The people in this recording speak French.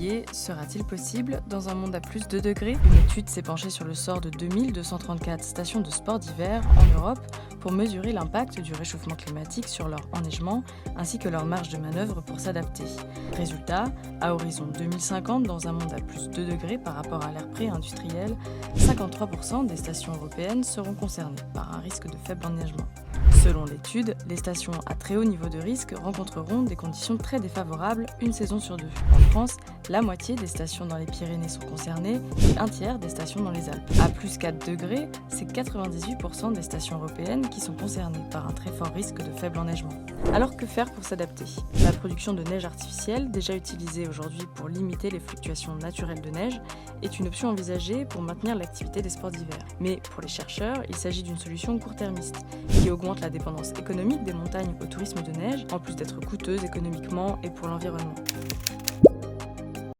skier sera-t-il possible dans un monde à plus de degrés? Une étude s'est penchée sur le sort de 2234 stations de sport d'hiver en Europe pour mesurer l'impact du réchauffement climatique sur leur enneigement ainsi que leur marge de manœuvre pour s'adapter. Résultat, à horizon 2050, dans un monde à plus de 2 degrés par rapport à l'ère pré-industrielle, 53% des stations européennes seront concernées par un risque de faible enneigement. Selon l'étude, les stations à très haut niveau de risque rencontreront des conditions très défavorables une saison sur deux. En France, la moitié des stations dans les Pyrénées sont concernées et un tiers des stations dans les Alpes. À plus 4 degrés, c'est 98% des stations européennes qui sont concernées par un très fort risque de faible enneigement. Alors que faire pour s'adapter? La production de neige artificielle, déjà utilisée aujourd'hui pour limiter les fluctuations naturelles de neige, est une option envisagée pour maintenir l'activité des sports d'hiver. Mais pour les chercheurs, il s'agit d'une solution court-termiste qui augmente la dépendance économique des montagnes au tourisme de neige, en plus d'être coûteuse économiquement et pour l'environnement.